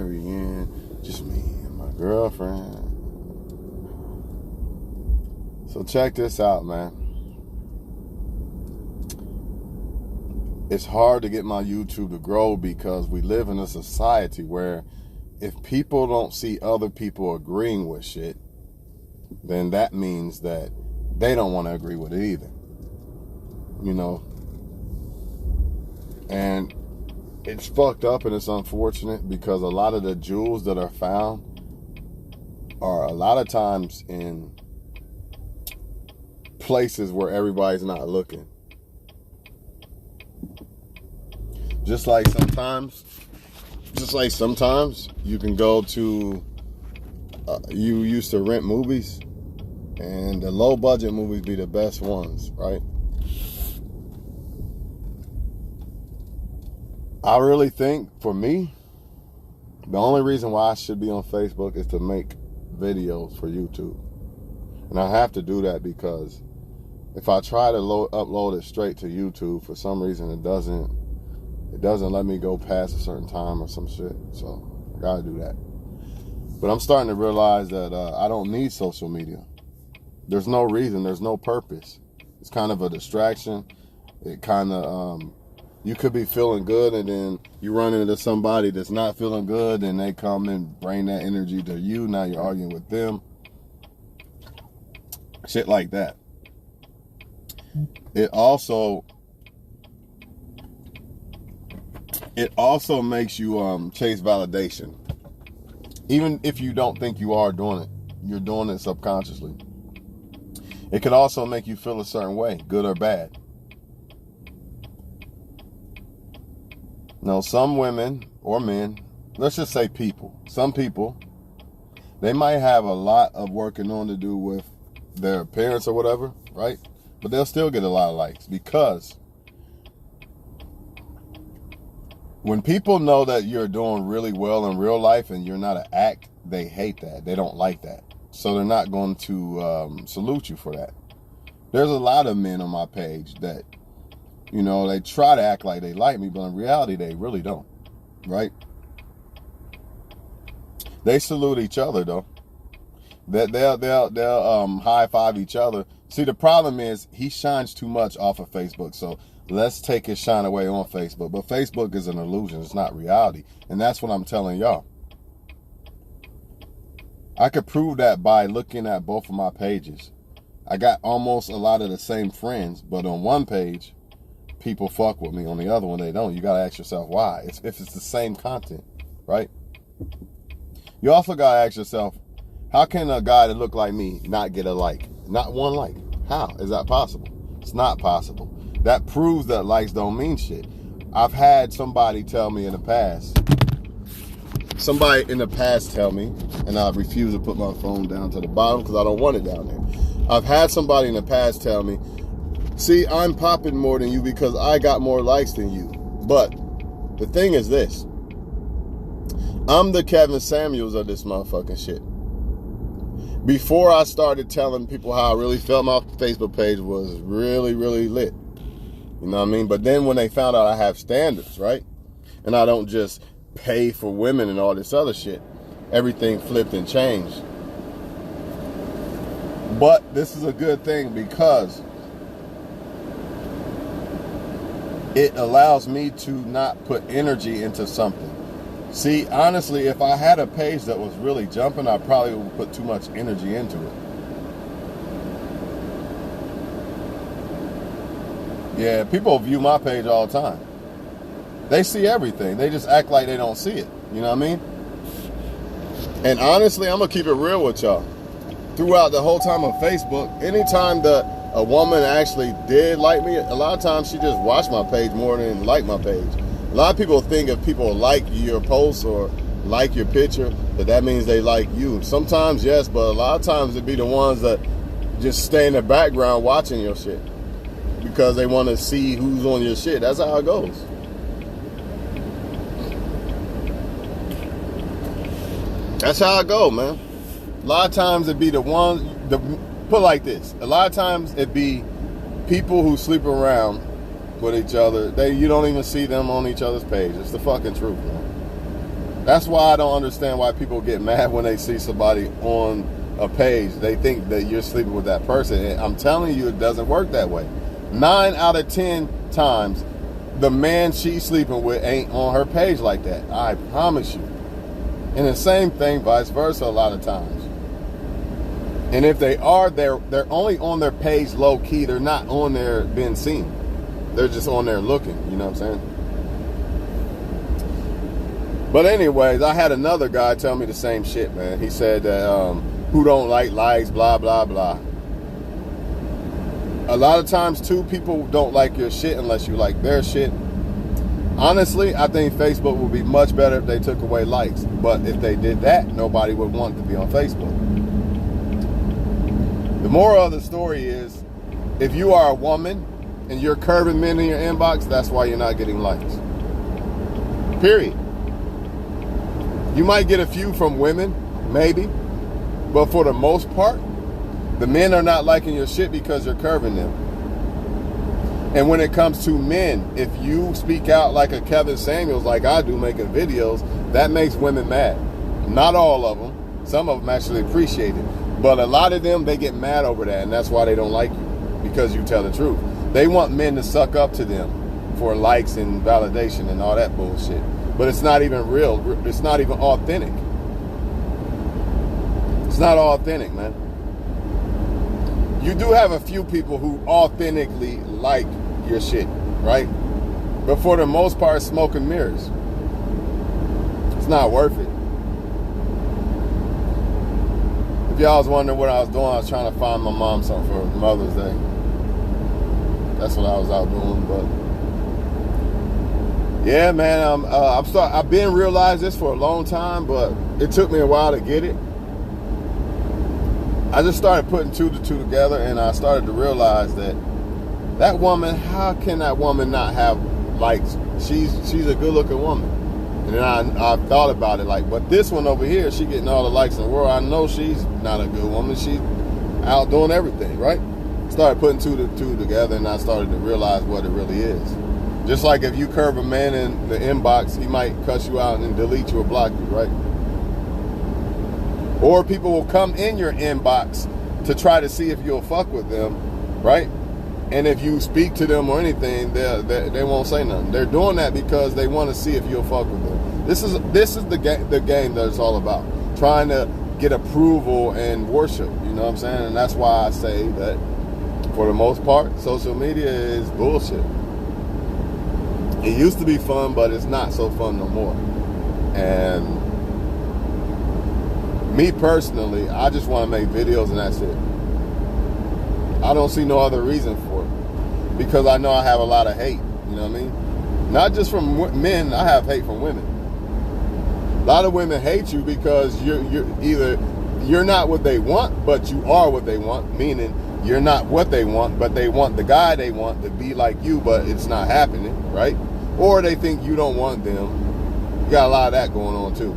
very end, just me and my girlfriend. So check this out, man. It's hard to get my YouTube to grow because we live in a society where if people don't see other people agreeing with shit, then that means that they don't want to agree with it either. You know? And it's fucked up and it's unfortunate because a lot of the jewels that are found are a lot of times in places where everybody's not looking. Just like sometimes you can go to, you used to rent movies, and the low budget movies be the best ones, right? I really think, for me, the only reason why I should be on Facebook is to make videos for YouTube. And I have to do that because if I try to upload it straight to YouTube, for some reason it doesn't let me go past a certain time or some shit. So I gotta do that. But I'm starting to realize that I don't need social media. There's no reason, there's no purpose. It's kind of a distraction. It kind of, you could be feeling good and then you run into somebody that's not feeling good and they come and bring that energy to you. Now you're arguing with them. Shit like that. It also makes you chase validation. Even if you don't think you are doing it, you're doing it subconsciously. It could also make you feel a certain way, good or bad. Now, some women or men, let's just say people, some people, they might have a lot of working on to do with their appearance or whatever, right? But they'll still get a lot of likes because when people know that you're doing really well in real life and you're not an act, they hate that. They don't like that. So they're not going to salute you for that. There's a lot of men on my page that, you know, they try to act like they like me, but in reality, they really don't, right? They salute each other, though. They'll high five each other. See, the problem is he shines too much off of Facebook, so let's take his shine away on Facebook. But Facebook is an illusion. It's not reality. And that's what I'm telling y'all. I could prove that by looking at both of my pages. I got almost a lot of the same friends, but on one page, people fuck with me. On the other one, they don't. You got to ask yourself why. If it's the same content, right? You also got to ask yourself, how can a guy that look like me not get a like? Not one like. How is that possible? It's not possible. That proves that likes don't mean shit. I've had somebody tell me in the past, tell me, and I refuse to put my phone down to the bottom because I don't want it down there. I've had somebody in the past tell me, see, I'm popping more than you because I got more likes than you. But the thing is this, I'm the Kevin Samuels of this motherfucking shit. Before I started telling people how I really felt, my Facebook page was really, really lit. You know what I mean? But then when they found out I have standards, right? And I don't just pay for women and all this other shit, everything flipped and changed. But this is a good thing because it allows me to not put energy into something. See, honestly, if I had a page that was really jumping, I probably would put too much energy into it. Yeah, people view my page all the time. They see everything. They just act like they don't see it. You know what I mean? And honestly, I'm going to keep it real with y'all. Throughout the whole time of Facebook, anytime that a woman actually did like me, a lot of times she just watched my page more than liked my page. A lot of people think if people like your post or like your picture, that means they like you. Sometimes, yes, but a lot of times it be the ones that just stay in the background watching your shit because they want to see who's on your shit. That's how it goes. That's how it go, man. A lot of times it be the ones, put it like this. A lot of times it be people who sleep around with each other. You don't even see them on each other's page. It's the fucking truth, man. That's why I don't understand why people get mad when they see somebody on a page. They think that you're sleeping with that person. And I'm telling you, it doesn't work that way. 9 out of 10 times, the man she's sleeping with ain't on her page like that. I promise you. And the same thing, vice versa, a lot of times. And if they are, they're only on their page low key. They're not on there being seen. They're just on there looking. You know what I'm saying? But anyways, I had another guy tell me the same shit, man. He said that who don't like likes, blah, blah, blah. A lot of times, too, people don't like your shit unless you like their shit. Honestly, I think Facebook would be much better if they took away likes. But if they did that, nobody would want to be on Facebook. The moral of the story is, if you are a woman and you're curving men in your inbox, that's why you're not getting likes. Period. You might get a few from women, maybe. But for the most part, the men are not liking your shit because you're curving them. And when it comes to men, if you speak out like a Kevin Samuels, like I do, making videos, that makes women mad. Not all of them. Some of them actually appreciate it. But a lot of them, they get mad over that, and that's why they don't like you, because you tell the truth. They want men to suck up to them for likes and validation and all that bullshit. But it's not even real. It's not even authentic. It's not authentic, man. You do have a few people who authentically like your shit, right? But for the most part, smoke and mirrors. It's not worth it. If y'all was wondering what I was doing, I was trying to find my mom something for Mother's Day. That's what I was out doing, but yeah, man, I've been realized this for a long time, but it took me a while to get it. I just started putting 2 to 2 together, and I started to realize that woman, how can that woman not have likes? She's a good-looking woman. And then I thought about it, like, but this one over here, she getting all the likes in the world. I know she's not a good woman. She's out doing everything, right? Started putting 2 to 2 together, and I started to realize what it really is. Just like if you curve a man in the inbox, he might cuss you out and delete you or block you, right? Or people will come in your inbox to try to see if you'll fuck with them, right? And if you speak to them or anything, they won't say nothing. They're doing that because they want to see if you'll fuck with them. This is the game that it's all about. Trying to get approval and worship, you know what I'm saying? And that's why I say that for the most part, social media is bullshit. It used to be fun, but it's not so fun no more. And me personally, I just want to make videos and that's it. I don't see no other reason for it. Because I know I have a lot of hate, you know what I mean? Not just from men, I have hate from women. A lot of women hate you because you're not what they want, but you are what they want, meaning you're not what they want, but they want the guy they want to be like you, but it's not happening, right? Or they think you don't want them. You got a lot of that going on too.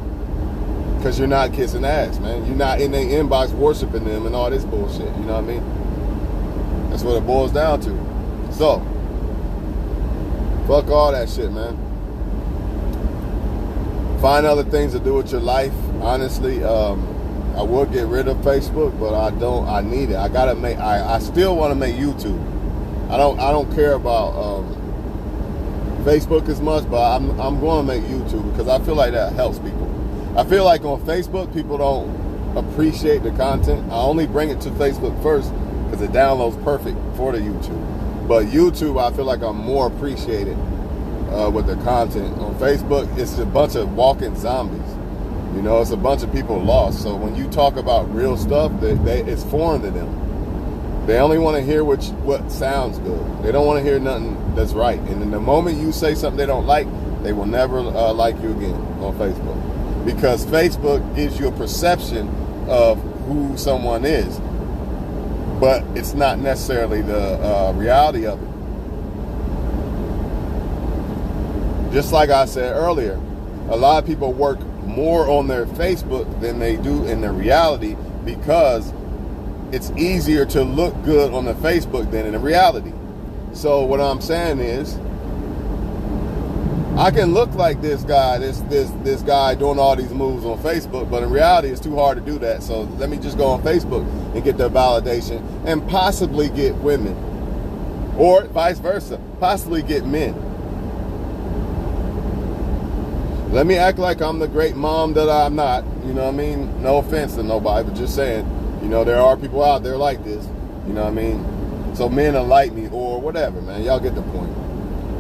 Because you're not kissing ass, man. You're not in their inbox worshiping them and all this bullshit, you know what I mean? That's what it boils down to. So, fuck all that shit, man. Find other things to do with your life. Honestly, I would get rid of Facebook, but I don't. I need it. I still want to make YouTube. I don't care about Facebook as much, but I'm going to make YouTube because I feel like that helps people. I feel like on Facebook, people don't appreciate the content. I only bring it to Facebook first because it downloads perfect for the YouTube. But YouTube, I feel like I'm more appreciated with the content. On Facebook, it's a bunch of walking zombies. You know, it's a bunch of people lost. So when you talk about real stuff, it's foreign to them. They only want to hear what sounds good. They don't want to hear nothing that's right. And in the moment you say something they don't like, they will never like you again on Facebook. Because Facebook gives you a perception of who someone is. But it's not necessarily the reality of it. Just like I said earlier, a lot of people work more on their Facebook than they do in their reality because it's easier to look good on the Facebook than in the reality. So what I'm saying is, I can look like this guy, this guy doing all these moves on Facebook, but in reality, it's too hard to do that. So let me just go on Facebook and get the validation and possibly get women, or vice versa, possibly get men. Let me act like I'm the great mom that I'm not. You know what I mean? No offense to nobody, but just saying, you know, there are people out there like this. You know what I mean? So men are like me or whatever, man. Y'all get the point.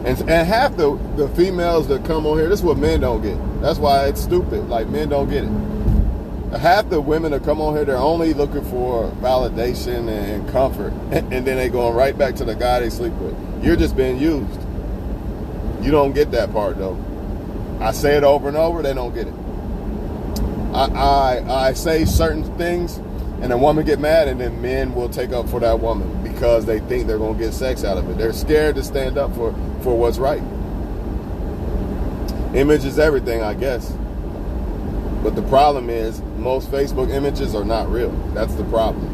And half the females that come on here, this is what men don't get. That's why it's stupid. Like, men don't get it. Half the women that come on here, they're only looking for validation and comfort. And then they going right back to the guy they sleep with. You're just being used. You don't get that part, though. I say it over and over, they don't get it. I say certain things, and a woman get mad, and then men will take up for that woman because they think they're going to get sex out of it. They're scared to stand up for what's right. Image is everything, I guess. But the problem is, most Facebook images are not real. That's the problem.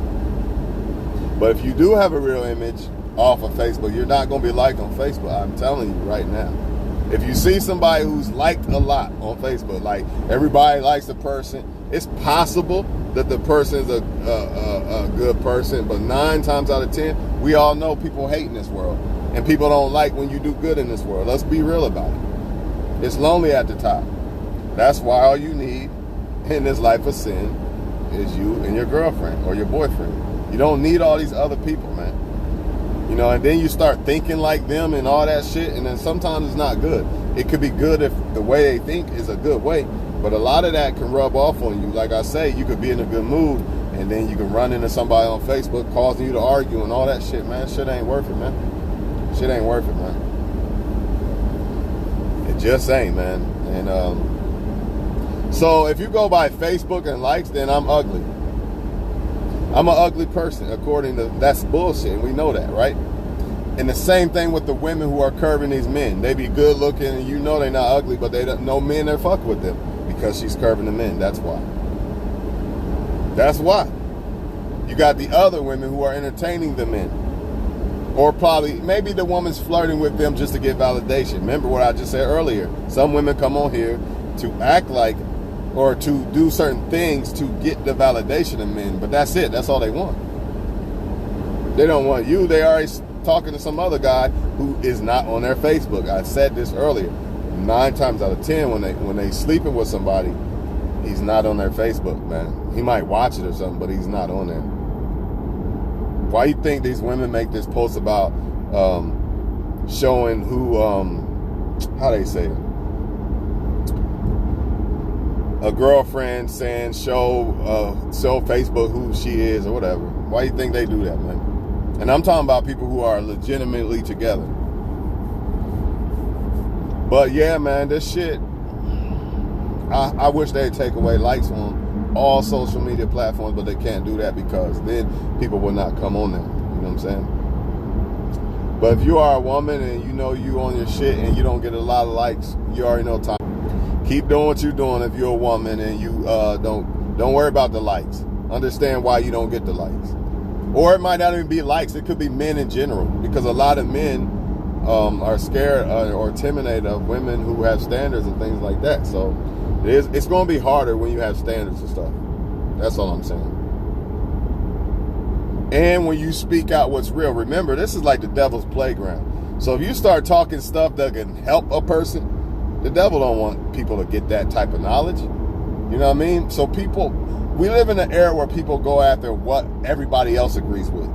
But if you do have a real image off of Facebook, you're not going to be liked on Facebook. I'm telling you right now. If you see somebody who's liked a lot on Facebook, like everybody likes the person, it's possible that the person's a good person, but 9 times out of 10, we all know people hate in this world. And people don't like when you do good in this world. Let's be real about it. It's lonely at the top. That's why all you need in this life of sin is you and your girlfriend or your boyfriend. You don't need all these other people, man. You know, and then you start thinking like them and all that shit, and then sometimes it's not good. It could be good if the way they think is a good way, but a lot of that can rub off on you. Like I say, you could be in a good mood, and then you can run into somebody on Facebook causing you to argue and all that shit, man. Shit ain't worth it, man. Shit ain't worth it, man. It just ain't, man. And so if you go by Facebook and likes, then I'm ugly. I'm an ugly person, according to, that's bullshit, and we know that, right? And the same thing with the women who are curving these men. They be good looking, and you know they're not ugly, but they don't know men that fuck with them because she's curving the men. That's why. That's why. You got the other women who are entertaining the men. Or probably, maybe the woman's flirting with them just to get validation. Remember what I just said earlier. Some women come on here to act like, or to do certain things to get the validation of men, but that's it. That's all they want. They don't want you. They already talking to some other guy who is not on their Facebook. I said this earlier. 9 times out of 10, when they sleeping with somebody, he's not on their Facebook, man. He might watch it or something, but he's not on there. Why you think these women make this post about showing who, how they say it? A girlfriend saying show Facebook who she is or whatever. Why you think they do that, man? And I'm talking about people who are legitimately together. But yeah, man, this shit, I wish they'd take away likes on all social media platforms, but they can't do that because then people will not come on there. You know what I'm saying? But if you are a woman and you know you on your shit and you don't get a lot of likes, you already know time. Keep doing what you're doing if you're a woman and you don't worry about the likes. Understand why you don't get the likes. Or it might not even be likes. It could be men in general. Because a lot of men are scared or intimidated of women who have standards and things like that. So it's going to be harder when you have standards and stuff. That's all I'm saying. And when you speak out what's real, remember, this is like the devil's playground. So if you start talking stuff that can help a person, the devil don't want people to get that type of knowledge. You know what I mean? So we live in an era where people go after what everybody else agrees with.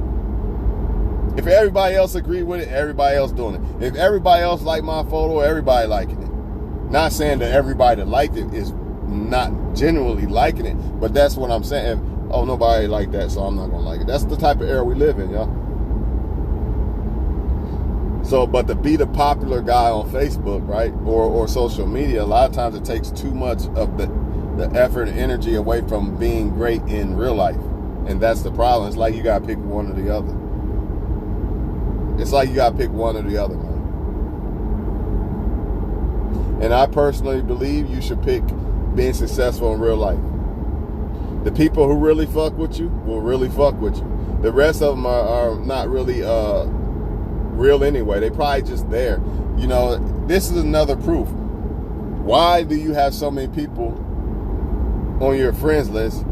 If everybody else agreed with it, everybody else doing it. If everybody else liked my photo, everybody liking it. Not saying that everybody that liked it is not genuinely liking it, but that's what I'm saying. Oh, nobody liked that, so I'm not going to like it. That's the type of era we live in, y'all. So, but to be the popular guy on Facebook, right, or social media, a lot of times it takes too much of the effort and energy away from being great in real life. And that's the problem. It's like you got to pick one or the other. It's like you got to pick one or the other, man. And I personally believe you should pick being successful in real life. The people who really fuck with you will really fuck with you. The rest of them are not really real anyway. They probably just there. You know, this is another proof. Why do you have so many people on your friends list,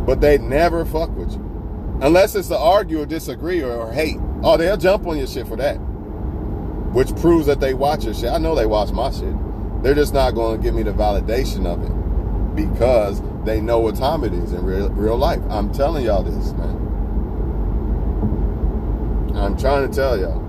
but they never fuck with you? Unless it's to argue or disagree or hate. Oh, they'll jump on your shit for that. Which proves that they watch your shit. I know they watch my shit. They're just not going to give me the validation of it because they know what time it is in real life. I'm telling y'all this, man. I'm trying to tell y'all.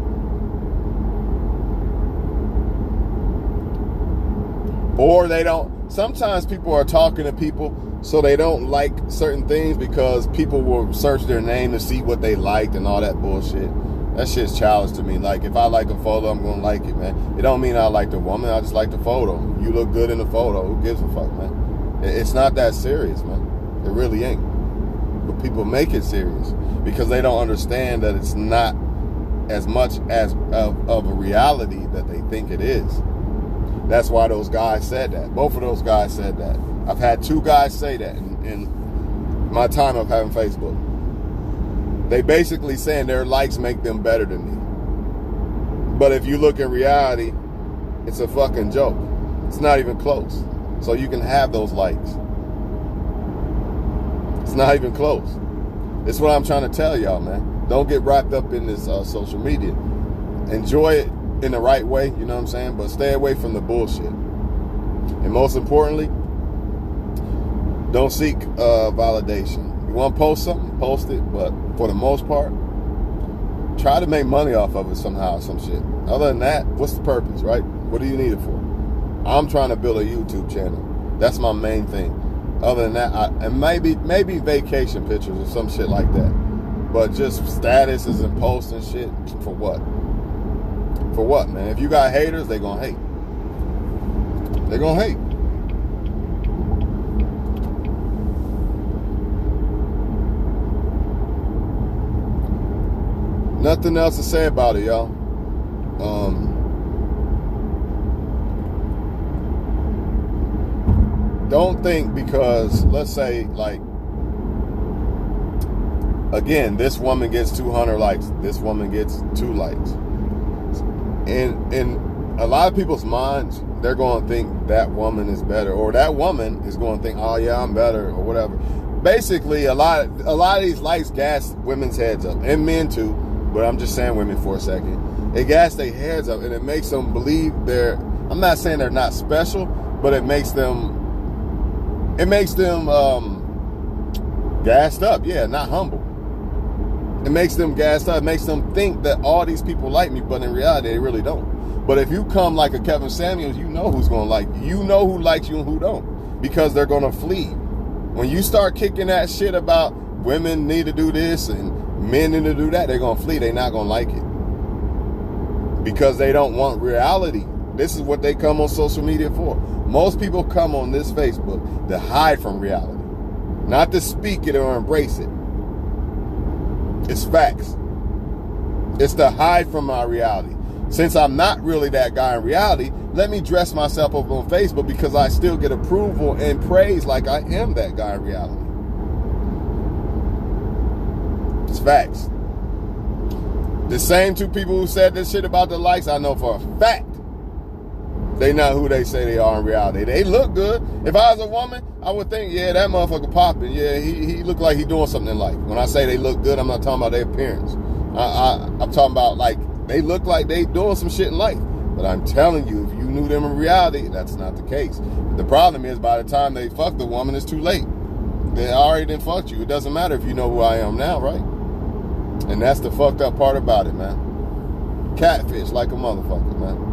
Or they don't. Sometimes people are talking to people so they don't like certain things because people will search their name to see what they liked and all that bullshit. That shit's childish to me. Like, if I like a photo, I'm going to like it, man. It don't mean I like the woman. I just like the photo. You look good in the photo. Who gives a fuck, man? It's not that serious, man. It really ain't. But people make it serious because they don't understand that it's not as much as of a reality that they think it is. That's why those guys said that. Both of those guys said that. I've had 2 guys say that in my time of having Facebook. They basically saying their likes make them better than me. But if you look at reality, it's a fucking joke. It's not even close. So you can have those likes. It's not even close. It's what I'm trying to tell y'all, man. Don't get wrapped up in this social media. Enjoy it in the right way, you know what I'm saying? But stay away from the bullshit. And most importantly, don't seek validation. You want to post something, post it. But for the most part, try to make money off of it somehow, some shit. Other than that, what's the purpose, right? What do you need it for? I'm trying to build a YouTube channel. That's my main thing. Other than that, and maybe vacation pictures or some shit like that. But just statuses and posts and shit, for what? For what, man? If you got haters, they gonna hate. They gonna hate. Nothing else to say about it, y'all. Don't think because, let's say, like, again, this woman gets 200 likes. This woman gets 2 likes. And in a lot of people's minds, they're going to think that woman is better. Or that woman is going to think, oh, yeah, I'm better, or whatever. Basically, a lot of these likes gas women's heads up. And men, too. But I'm just saying women for a second. It gas their heads up, and it makes them believe they're, I'm not saying they're not special, but it makes them gassed up. Yeah, not humble. It makes them gassed up. It makes them think that all these people like me, but in reality, they really don't. But if you come like a Kevin Samuels, you know who's going to like you. You know who likes you and who don't, because they're going to flee. When you start kicking that shit about women need to do this and men need to do that, they're going to flee. They're not going to like it because they don't want reality. This is what they come on social media for. Most people come on this Facebook to hide from reality, not to speak it or embrace it. It's facts. It's to hide from my reality. Since I'm not really that guy in reality, let me dress myself up on Facebook because I still get approval and praise like I am that guy in reality. It's facts. The same 2 people who said this shit about the likes, I know for a fact they not who they say they are in reality. They look good. If I was a woman, I would think, yeah, that motherfucker popping. Yeah, he look like he doing something in life. When I say they look good, I'm not talking about their appearance. I'm talking about, like, they look like they doing some shit in life. But I'm telling you, if you knew them in reality, that's not the case. The problem is by the time they fuck the woman, it's too late. They already done fucked you. It doesn't matter if you know who I am now, right? And that's the fucked up part about it, man. Catfish like a motherfucker, man.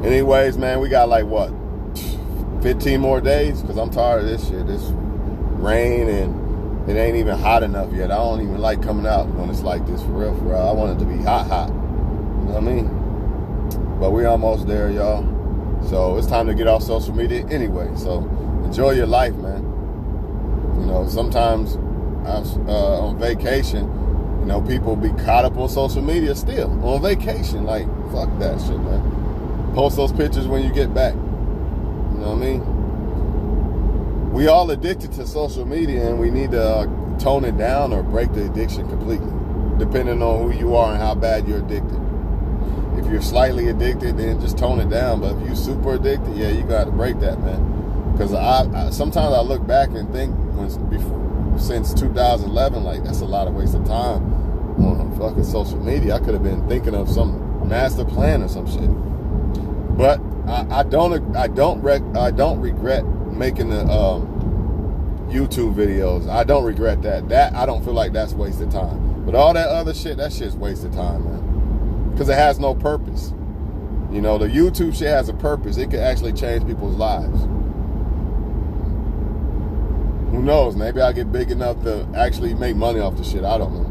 Anyways, man, we got like, what, 15 more days? Because I'm tired of this shit. This rain, and it ain't even hot enough yet. I don't even like coming out when it's like this, for real, for real. I want it to be hot. You know what I mean? But we almost there, y'all. So it's time to get off social media anyway. So enjoy your life, man. You know, sometimes on vacation, you know, people be caught up on social media still on vacation. Like, fuck that shit, man. Post those pictures when you get back. You know what I mean? We all addicted to social media, and we need to tone it down or break the addiction completely, depending on who you are and how bad you're addicted. If you're slightly addicted, then just tone it down. But if you're super addicted, yeah, you got to break that, man. Because I sometimes I look back and think since 2011, like, that's a lot of waste of time on fucking social media. I could have been thinking of some master plan or some shit. But I don't regret making the YouTube videos. I don't regret that. That I don't feel like that's wasted time. But all that other shit, that shit's wasted time, man. Because it has no purpose. You know, the YouTube shit has a purpose. It could actually change people's lives. Who knows? Maybe I'll get big enough to actually make money off the shit. I don't know.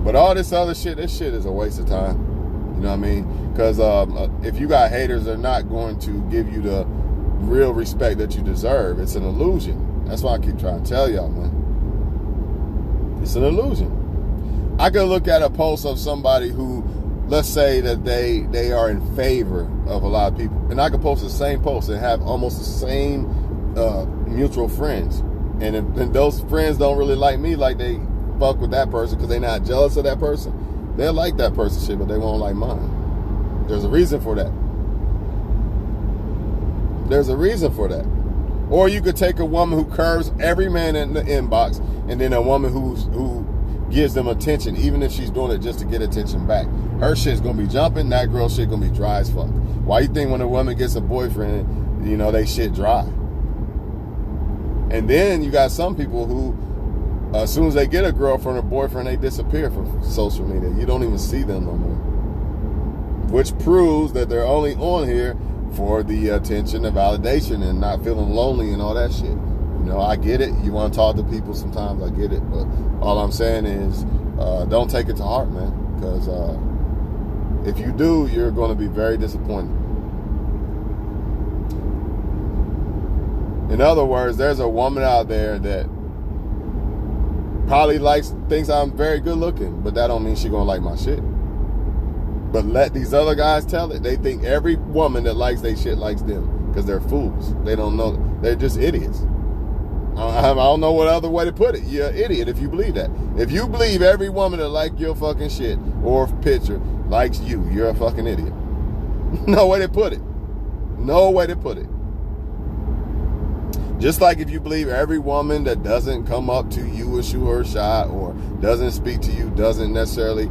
But all this other shit, this shit is a waste of time. You know what I mean? Because if you got haters, they're not going to give you the real respect that you deserve. It's an illusion. That's why I keep trying to tell y'all, man. It's an illusion. I could look at a post of somebody who, let's say that they are in favor of a lot of people, and I could post the same post and have almost the same mutual friends. And if those friends don't really like me, like they fuck with that person because they're not jealous of that person, they'll like that person's shit, but they won't like mine. There's a reason for that. There's a reason for that. Or you could take a woman who curves every man in the inbox, and then a woman who gives them attention, even if she's doing it just to get attention back. Her shit's gonna be jumping, that girl's shit gonna be dry as fuck. Why you think when a woman gets a boyfriend, you know, they shit dry? And then you got some people who, as soon as they get a girlfriend or boyfriend, they disappear from social media. You don't even see them no more. Which proves that they're only on here for the attention, the validation, and not feeling lonely and all that shit. You know, I get it. You want to talk to people sometimes, I get it. But all I'm saying is, don't take it to heart, man. Because if you do, you're going to be very disappointed. In other words, there's a woman out there that probably thinks I'm very good looking, but that don't mean she's going to like my shit. But let these other guys tell it. They think every woman that likes they shit likes them because they're fools. They don't know. They're just idiots. I don't know what other way to put it. You're an idiot if you believe that. If you believe every woman that like your fucking shit or picture likes you, you're a fucking idiot. No way to put it. No way to put it. Just like if you believe every woman that doesn't come up to you and shoot her shot or doesn't speak to you doesn't necessarily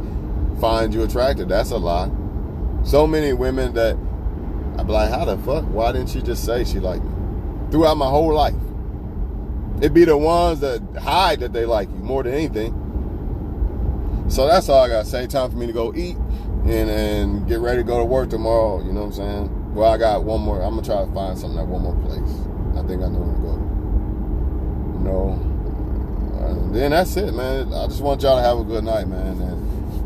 find you attractive. That's a lie. So many women that I'd be like, how the fuck? Why didn't she just say she liked me? Throughout my whole life. It'd be the ones that hide that they like you more than anything. So that's all I got to say. Time for me to go eat and get ready to go to work tomorrow. You know what I'm saying? Well, I got one more. I'm going to try to find something at one more place. I think I know where to go. No. And then that's it, man. I just want y'all to have a good night, man.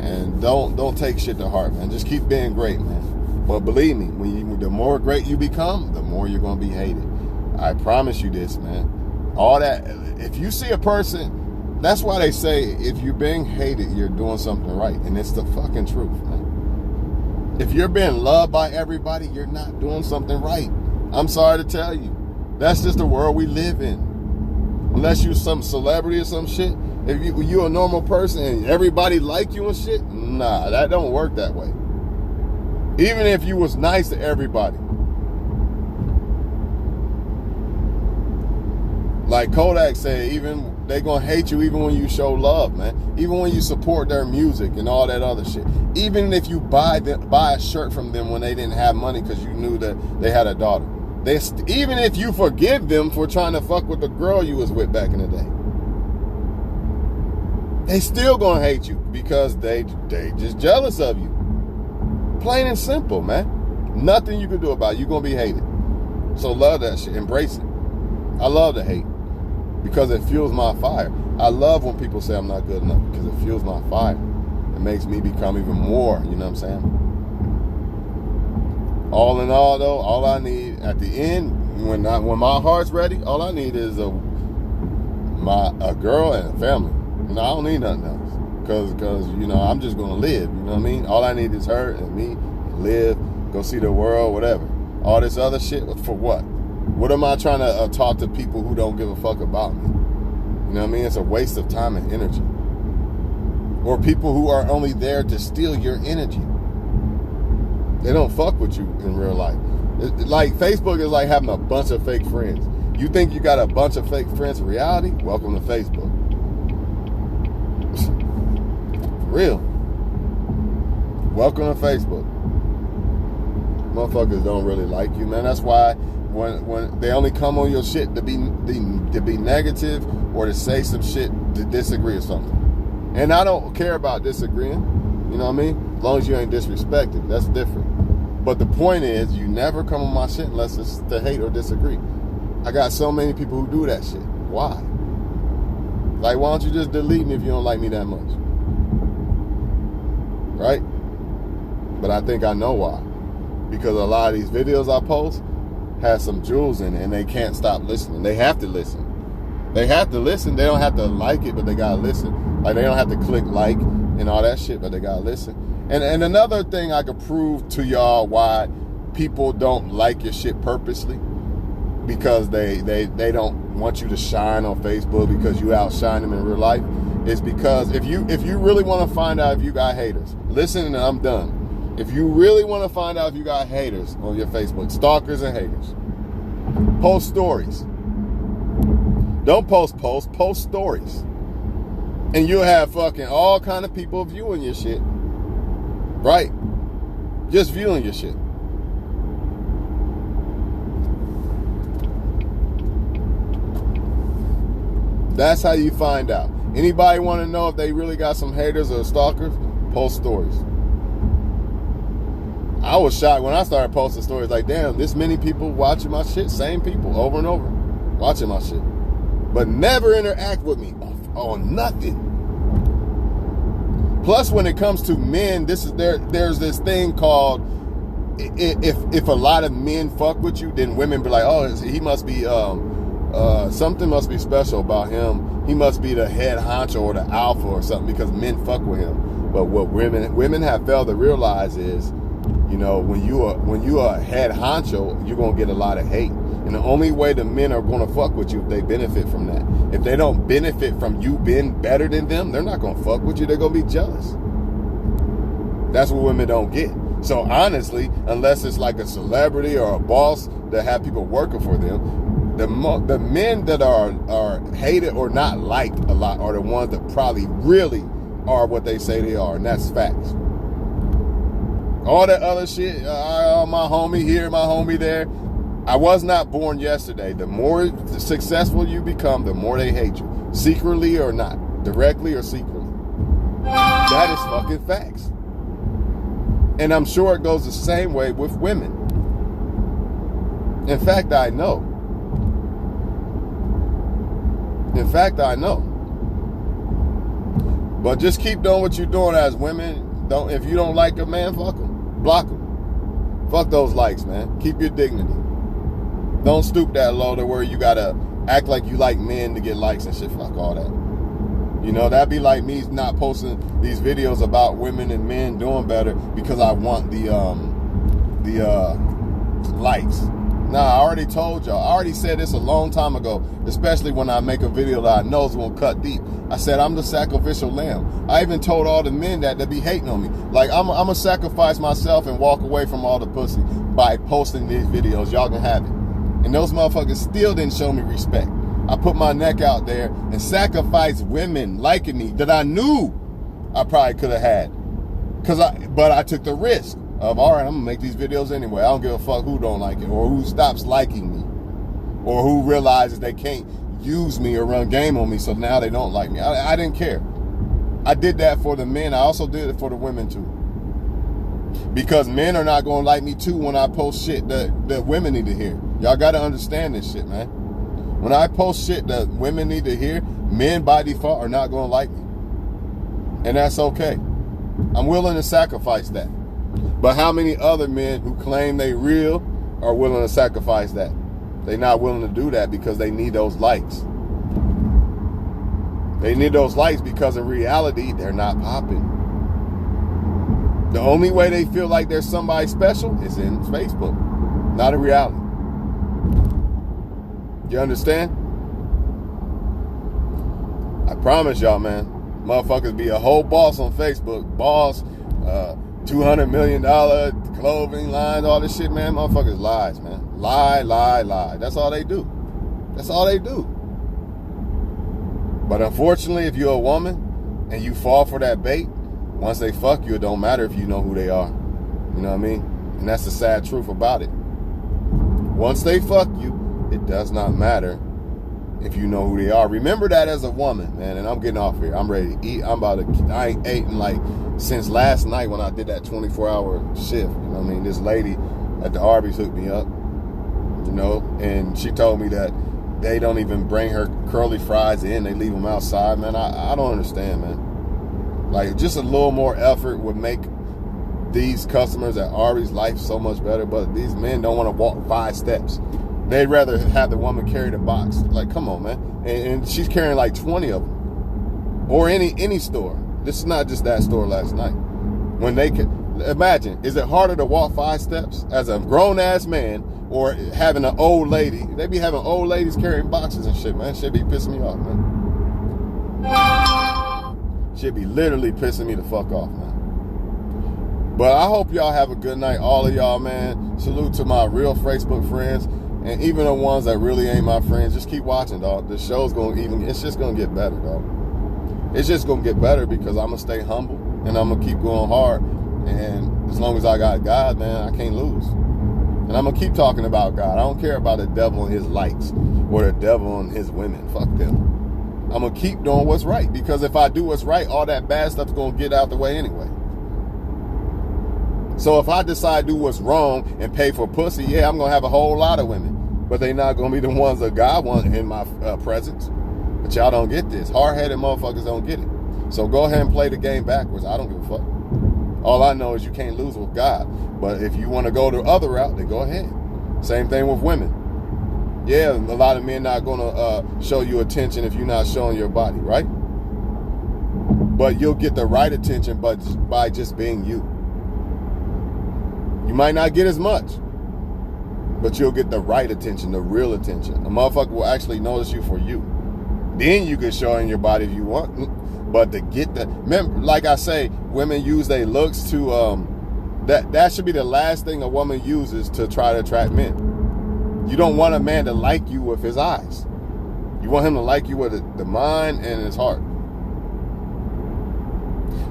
And don't take shit to heart, man. Just keep being great, man. But believe me, the more great you become, the more you're going to be hated. I promise you this, man. All that, if you see a person, that's why they say if you're being hated, you're doing something right. And it's the fucking truth, man. If you're being loved by everybody, you're not doing something right. I'm sorry to tell you. That's just the world we live in. Unless you're some celebrity or some shit. If you're a normal person and everybody like you and shit, nah, that don't work that way. Even if you was nice to everybody. Like Kodak said, even they gonna hate you even when you show love, man. Even when you support their music and all that other shit. Even if you buy a shirt from them when they didn't have money because you knew that they had a daughter. Even if you forgive them for trying to fuck with the girl you was with back in the day, they still gonna hate you because they just jealous of you. Plain and simple, man. Nothing you can do about it. You're gonna be hated. So love that shit. Embrace it. I love the hate because it fuels my fire. I love when people say I'm not good enough because it fuels my fire. It makes me become even more, you know what I'm saying? All in all, though, all I need at the end, when my heart's ready, all I need is a girl and a family. You know, I don't need nothing else because you know, I'm just gonna live. You know what I mean? All I need is her and me, live, go see the world, whatever. All this other shit for what? What am I trying to talk to people who don't give a fuck about me? You know what I mean? It's a waste of time and energy. Or people who are only there to steal your energy. They don't fuck with you in real life. Like, Facebook is like having a bunch of fake friends. You think you got a bunch of fake friends in reality? Welcome to Facebook. For real. Welcome to Facebook. Motherfuckers don't really like you, man. That's why when they only come on your shit to be negative or to say some shit to disagree or something. And I don't care about disagreeing. You know what I mean? As long as you ain't disrespected, that's different. But the point is, you never come on my shit unless it's to hate or disagree. I got so many people who do that shit. Why? Like, why don't you just delete me if you don't like me that much? Right? But I think I know why. Because a lot of these videos I post have some jewels in it, and they can't stop listening. They have to listen. They have to listen. They don't have to like it, but they gotta listen. Like, they don't have to click like and all that shit, but they gotta listen. And another thing I could prove to y'all why people don't like your shit purposely, because they don't want you to shine on Facebook because you outshine them in real life, is because if you really want to find out if you got haters, listen and I'm done. If you really want to find out if you got haters on your Facebook, stalkers and haters, post stories. Don't post posts, post stories. And you'll have fucking all kind of people viewing your shit. Right? Just viewing your shit. That's how you find out. Anybody want to know if they really got some haters or stalkers? Post stories. I was shocked when I started posting stories, like, damn, this many people watching my shit, same people over and over watching my shit, but never interact with me on nothing. Plus, when it comes to men, there's this thing called, if a lot of men fuck with you, then women be like, oh, he must be something must be special about him. He must be the head honcho or the alpha or something because men fuck with him. But what women have failed to realize is, you know, when you are a head honcho, you're gonna get a lot of hate. And the only way the men are gonna fuck with you if they benefit from that. If they don't benefit from you being better than them, they're not gonna fuck with you. They're gonna be jealous. That's what women don't get. So honestly, unless it's like a celebrity or a boss that have people working for them, the men that are hated or not liked a lot are the ones that probably really are what they say they are, and that's facts. All that other shit, my homie here, my homie there. I was not born yesterday. The more successful you become, the more they hate you. Secretly or not. Directly or secretly. That is fucking facts. And I'm sure it goes the same way with women. In fact, I know. But just keep doing what you're doing as women. If you don't like a man, fuck him. Block him. Fuck those likes, man. Keep your dignity. Don't stoop that low to where you gotta act like you like men to get likes and shit. Fuck all that. You know, that'd be like me not posting these videos about women and men doing better because I want the likes. Nah, I already told y'all. I already said this a long time ago, especially when I make a video that I know is gonna cut deep. I said I'm the sacrificial lamb. I even told all the men that be hating on me. Like, I'm gonna sacrifice myself and walk away from all the pussy by posting these videos. Y'all can have it. And those motherfuckers still didn't show me respect. I put my neck out there and sacrificed women liking me that I knew I probably could have had. But I took the risk of, all right, I'm gonna make these videos anyway. I don't give a fuck who don't like it or who stops liking me or who realizes they can't use me or run game on me, so now they don't like me. I didn't care. I did that for the men. I also did it for the women too. Because men are not gonna like me too when I post shit that women need to hear. Y'all gotta understand this shit, man. When I post shit that women need to hear, men by default are not gonna like me. And that's okay. I'm willing to sacrifice that. But how many other men who claim they real are willing to sacrifice that? They're not willing to do that because they need those likes. They need those likes because in reality, they're not popping. The only way they feel like there's somebody special is in Facebook, not in reality. You understand? I promise y'all, man, motherfuckers be a whole boss on Facebook. Boss, $200 million clothing line, all this shit, man. Motherfuckers lies, man. Lie. That's all they do. That's all they do. But unfortunately, if you're a woman and you fall for that bait, once they fuck you, it don't matter if you know who they are. You know what I mean? And that's the sad truth about it. Once they fuck you, it does not matter if you know who they are. Remember that as a woman, man. And I'm getting off here. I'm ready to eat. I ain't eaten like since last night when I did that 24-hour shift. You know what I mean? This lady at the Arby's hooked me up, you know, and she told me that they don't even bring her curly fries in. They leave them outside, man. I don't understand, man. Like, just a little more effort would make these customers at Arby's life so much better, but these men don't want to walk 5 steps. They'd rather have the woman carry the box. Like, come on, man. And she's carrying like 20 of them. Or any store. This is not just that store last night. When they can, imagine, is it harder to walk 5 steps as a grown-ass man or having an old lady? They be having old ladies carrying boxes and shit, man. Shit be pissing me off, man. Shit be literally pissing me the fuck off, man. But I hope y'all have a good night, all of y'all, man. Salute to my real Facebook friends. And even the ones that really ain't my friends, just keep watching, dog. The show's it's just gonna get better, dog. It's just gonna get better because I'm gonna stay humble and I'm gonna keep going hard. And as long as I got God, man, I can't lose. And I'm gonna keep talking about God. I don't care about the devil and his likes or the devil and his women. Fuck them. I'm gonna keep doing what's right because if I do what's right, all that bad stuff's gonna get out the way anyway. So if I decide to do what's wrong and pay for pussy, yeah, I'm going to have a whole lot of women. But they not going to be the ones that God wants in my presence. But y'all don't get this. Hard-headed motherfuckers don't get it. So go ahead and play the game backwards. I don't give a fuck. All I know is you can't lose with God. But if you want to go the other route, then go ahead. Same thing with women. Yeah, a lot of men not going to show you attention if you're not showing your body, right? But you'll get the right attention by just being you. You might not get as much, but you'll get the right attention, the real attention. A motherfucker will actually notice you for you. Then you can show in your body if you want. But to get the, remember, like I say, women use their looks to, that should be the last thing a woman uses to try to attract men. You don't want a man to like you with his eyes. You want him to like you with the mind and his heart.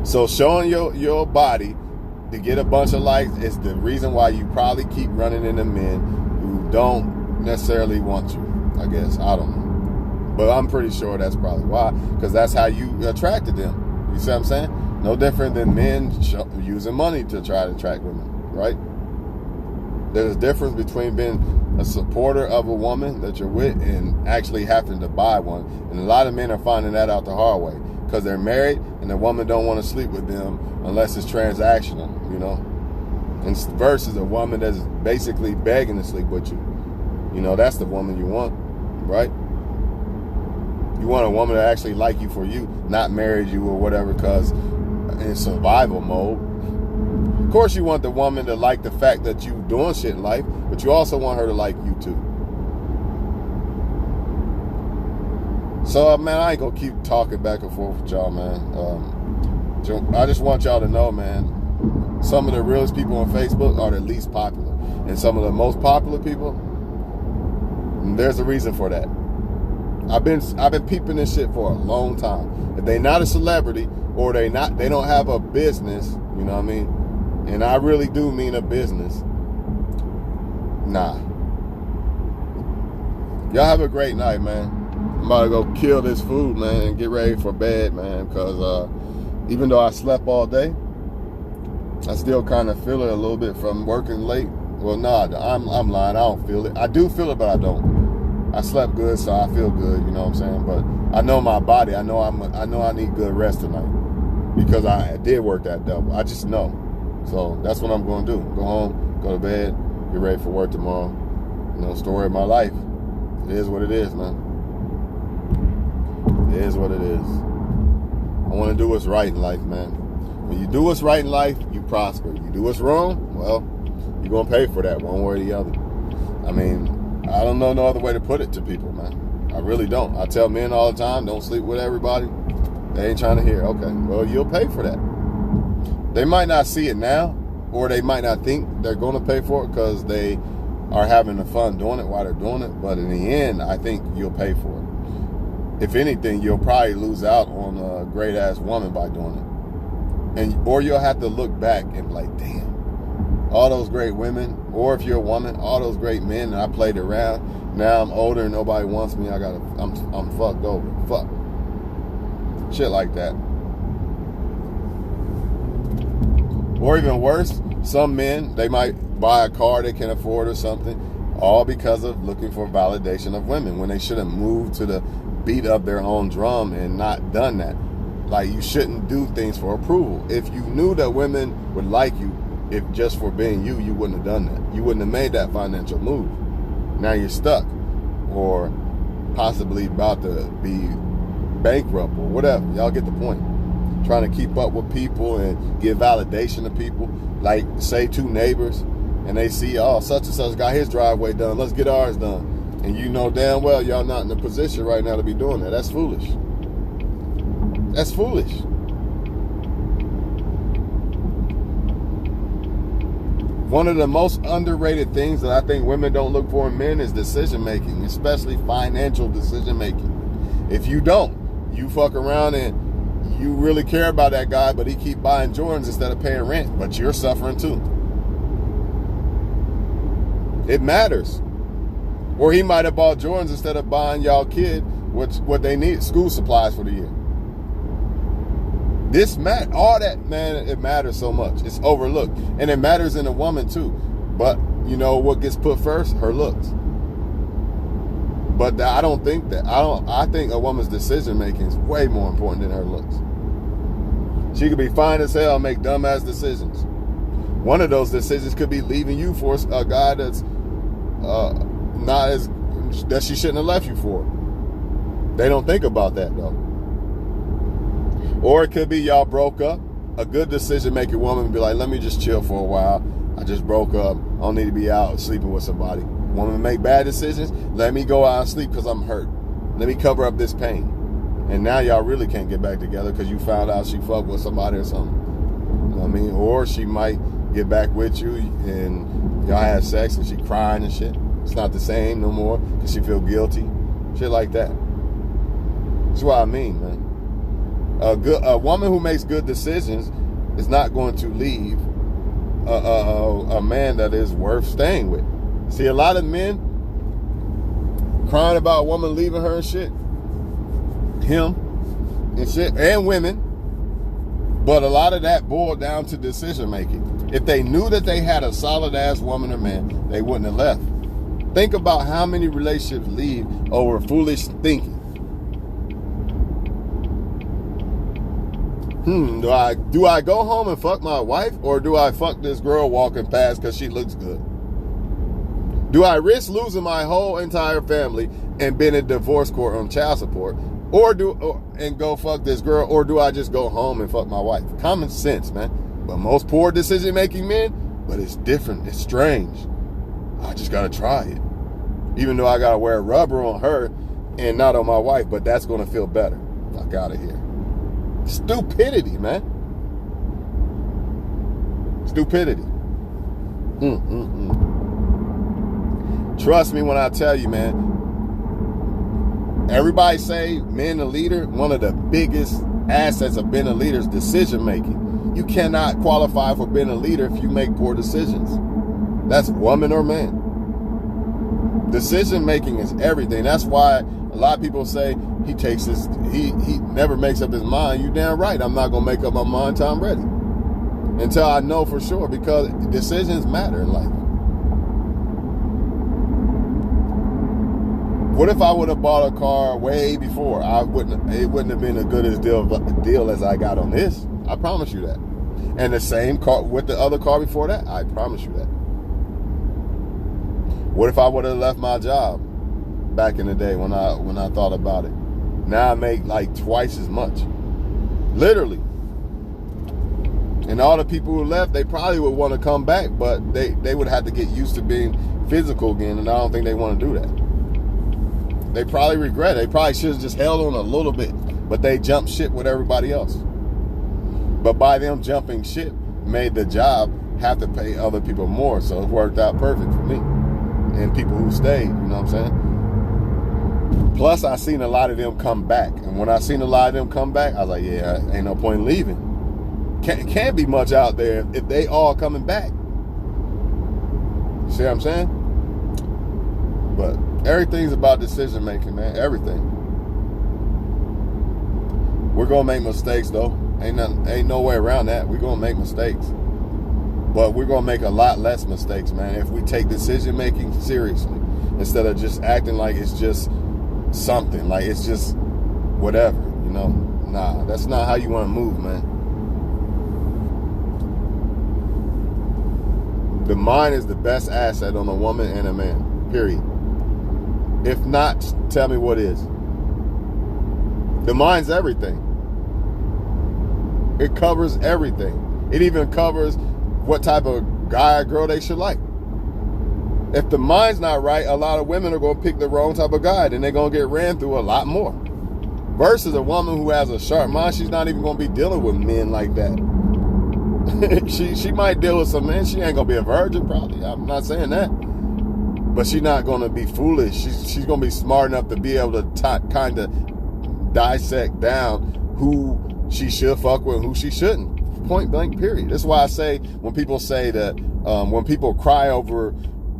So showing your body to get a bunch of likes is the reason why you probably keep running into men who don't necessarily want you, I guess. I don't know. But I'm pretty sure that's probably why, because that's how you attracted them. You see what I'm saying? No different than men using money to try to attract women, right? There's a difference between being a supporter of a woman that you're with and actually having to buy one. And a lot of men are finding that out the hard way because they're married and the woman don't want to sleep with them unless it's transactional, you know, and versus a woman that's basically begging to sleep with you. You know, that's the woman you want, right? You want a woman to actually like you for you, not marry you or whatever, because in survival mode. Of course, you want the woman to like the fact that you doing shit in life, but you also want her to like you too. So, man, I ain't gonna keep talking back and forth with y'all, man. I just want y'all to know, man, some of the realest people on Facebook are the least popular. And some of the most popular people, there's a reason for that. I've been peeping this shit for a long time. If they not a celebrity or they don't have a business, you know what I mean? And I really do mean a business. Nah. Y'all have a great night, man. I'm about to go kill this food, man, and get ready for bed, man, because even though I slept all day, I still kind of feel it a little bit from working late. Well, nah, I'm lying. I don't feel it. I do feel it, but I don't. I slept good, so I feel good, you know what I'm saying? But I know my body. I know I need good rest tonight because I did work that double. I just know. So that's what I'm going to do. Go home, go to bed, get ready for work tomorrow. You know, story of my life. It is what it is, man. It is what it is. I want to do what's right in life, man. When you do what's right in life, you prosper. You do what's wrong, well, you're going to pay for that one way or the other. I mean, I don't know no other way to put it to people, man. I really don't. I tell men all the time, don't sleep with everybody. They ain't trying to hear. Okay, well, you'll pay for that. They might not see it now, or they might not think they're going to pay for it because they are having the fun doing it while they're doing it. But in the end, I think you'll pay for it. If anything, you'll probably lose out on a great-ass woman by doing it. Or you'll have to look back and be like, damn, all those great women, or if you're a woman, all those great men, and I played around. Now I'm older and nobody wants me. I'm fucked over. Fuck. Shit like that. Or even worse, some men, they might buy a car they can afford or something, all because of looking for validation of women when they should have moved to the beat of their own drum and not done that. Like, you shouldn't do things for approval. If you knew that women would like you, if just for being you, you wouldn't have done that. You wouldn't have made that financial move. Now you're stuck, or possibly about to be bankrupt or whatever. Y'all get the point. Trying to keep up with people and give validation to people. Like, say two neighbors, and they see, oh, such and such got his driveway done, let's get ours done. And you know damn well y'all not in a position right now to be doing that. That's foolish. That's foolish. One of the most underrated things that I think women don't look for in men is decision making, especially financial decision making. If you don't, you fuck around and you really care about that guy, but he keep buying Jordans instead of paying rent, but you're suffering too. It matters. Or he might have bought Jordans instead of buying y'all kid what they need, school supplies for the year. All that, man, it matters so much. It's overlooked. And it matters in a woman too. But you know what gets put first? Her looks. But I don't think that. I think a woman's decision making is way more important than her looks. She could be fine as hell and make dumbass decisions. One of those decisions could be leaving you for a guy that's that she shouldn't have left you for. They don't think about that though. Or it could be y'all broke up. A good decision-making woman would be like, let me just chill for a while. I just broke up. I don't need to be out sleeping with somebody. Woman make bad decisions. Let me go out and sleep because I'm hurt. Let me cover up this pain. And now y'all really can't get back together because you found out she fucked with somebody or something. You know what I mean? Or she might get back with you and y'all have sex and she crying and shit. It's not the same no more because she feel guilty. Shit like that. That's what I mean, man. A woman who makes good decisions is not going to leave a man that is worth staying with. See, a lot of men crying about a woman leaving her and shit, him and shit, and women, but a lot of that boiled down to decision making. If they knew that they had a solid ass woman or man, they wouldn't have left. Think about how many relationships leave over foolish thinking. Do I go home and fuck my wife, or do I fuck this girl walking past because she looks good? Do I risk losing my whole entire family and being in divorce court on child support, and go fuck this girl, or do I just go home and fuck my wife? Common sense, man. But most poor decision making men, but it's different. It's strange. I just gotta try it, even though I gotta wear rubber on her and not on my wife. But that's gonna feel better. Fuck out of here. Stupidity, man. Stupidity. Trust me when I tell you, man. Everybody say men a leader. One of the biggest assets of being a leader is decision making. You cannot qualify for being a leader if you make poor decisions. That's woman or man. Decision making is everything. That's why a lot of people say he never makes up his mind. You damn right. I'm not gonna make up my mind till I'm ready. Until I know for sure, because decisions matter in life. What if I would have bought a car way before? It wouldn't have been as good a deal as I got on this. I promise you that. And the same car with the other car before that. I promise you that. What if I would have left my job back in the day when I thought about it? Now I make like twice as much. Literally. And all the people who left, they probably would want to come back, but they would have to get used to being physical again, and I don't think they want to do that. They probably regret it. They probably should have just held on a little bit, but they jumped ship with everybody else. But by them jumping ship, made the job have to pay other people more, so it worked out perfect for me and people who stayed. You know what I'm saying? Plus, I seen a lot of them come back, and when I seen a lot of them come back, I was like, yeah, ain't no point in leaving. Can't be much out there if they all coming back. See what I'm saying? But everything's about decision making, man. Everything. We're gonna make mistakes, though. Ain't no way around that. We're gonna make mistakes, but we're gonna make a lot less mistakes, man, if we take decision making seriously instead of just acting like it's just something, like it's just whatever, you know. Nah, that's not how you want to move, man. The mind is the best asset on a woman and a man, period. If not, tell me what is. The mind's everything. It covers everything. It even covers what type of guy or girl they should like. If the mind's not right, a lot of women are going to pick the wrong type of guy, then they're going to get ran through a lot more. Versus a woman who has a sharp mind, she's not even going to be dealing with men like that. she might deal with some men. She ain't going to be a virgin, probably. I'm not saying that. But she's not going to be foolish. She's going to be smart enough to be able to kind of dissect down who she should fuck with and who she shouldn't. Point blank, period. That's why I say when people say that, when people cry over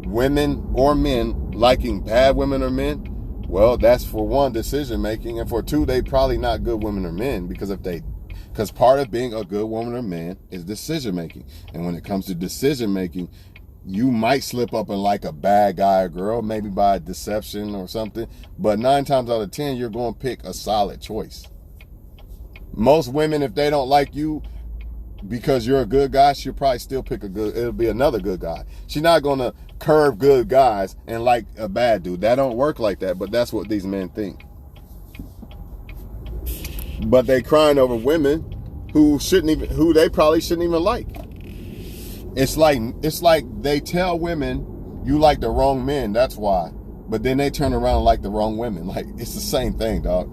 women or men liking bad women or men, well, that's for one, decision making, and for two, they probably not good women or men, because part of being a good woman or man is decision making. And when it comes to decision making, you might slip up and like a bad guy or girl, maybe by deception or something, but 9 times out of 10, you're going to pick a solid choice. Most women, if they don't like you because you're a good guy, she'll probably still pick it'll be another good guy. She's not going to curve good guys and like a bad dude. That don't work like that, but that's what these men think. But they crying over women who they probably shouldn't even like. It's like they tell women you like the wrong men, that's why. But then they turn around and like the wrong women. Like, it's the same thing, dog.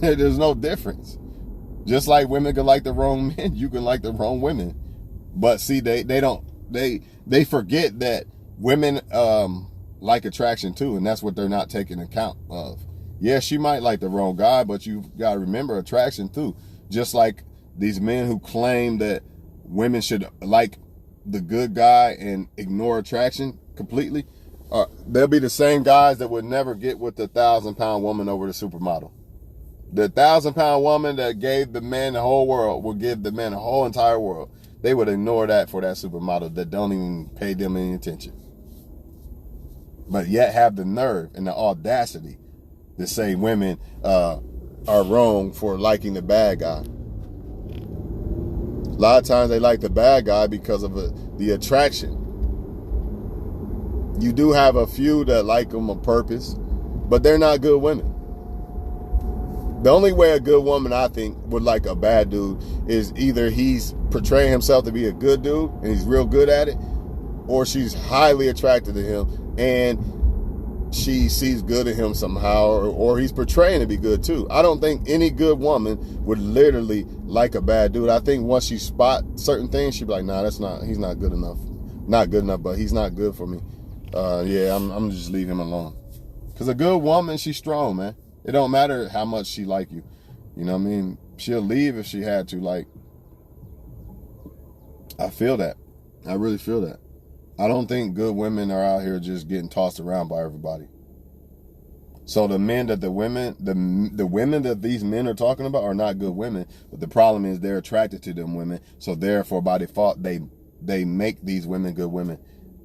There's no difference. Just like women can like the wrong men, you can like the wrong women. But see, they forget that women like attraction too, and that's what they're not taking account of. Yeah, she might like the wrong guy, but you gotta remember attraction too. Just like these men who claim that women should like the good guy and ignore attraction completely, they'll be the same guys that would never get with the 1,000-pound woman over the supermodel. The 1,000-pound woman that gave the man the whole world will give the man the whole entire world. They would ignore that for that supermodel that don't even pay them any attention. But yet have the nerve and the audacity to say women are wrong for liking the bad guy. A lot of times they like the bad guy because of the attraction. You do have a few that like them on purpose, but they're not good women. The only way a good woman, I think, would like a bad dude is either he's portraying himself to be a good dude and he's real good at it, or she's highly attracted to him and she sees good in him somehow, or he's portraying to be good too. I don't think any good woman would literally like a bad dude. I think once she spot certain things, she'd be like, nah, he's not good enough. Not good enough, but he's not good for me. Yeah, I'm just leave him alone. Because a good woman, she's strong, man. It don't matter how much she like you. You know what I mean? She'll leave if she had to. Like, I feel that. I really feel that. I don't think good women are out here just getting tossed around by everybody. So the women that these men are talking about are not good women. But the problem is they're attracted to them women. So therefore, by default, they make these women good women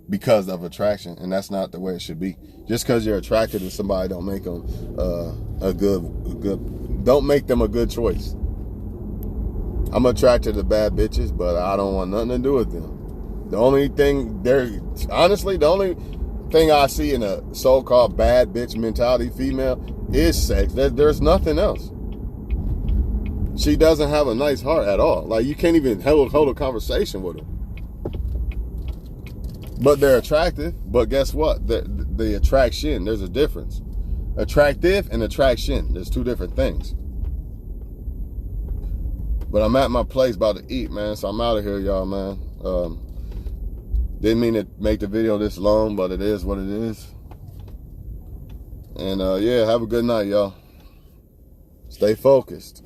because of attraction. And that's not the way it should be. Just because you're attracted to somebody don't make them don't make them a good choice. I'm attracted to bad bitches, but I don't want nothing to do with them. The only thing I see in a so-called bad bitch mentality female is sex. There's nothing else. She doesn't have a nice heart at all. Like, you can't even hold a conversation with her. But they're attractive. But guess what? The attraction, there's a difference. attractive and attraction. There's two different things. But I'm at my place about to eat, man. So I'm out of here, y'all, man. Didn't mean to make the video this long, but it is what it is. And yeah, have a good night, y'all. Stay focused.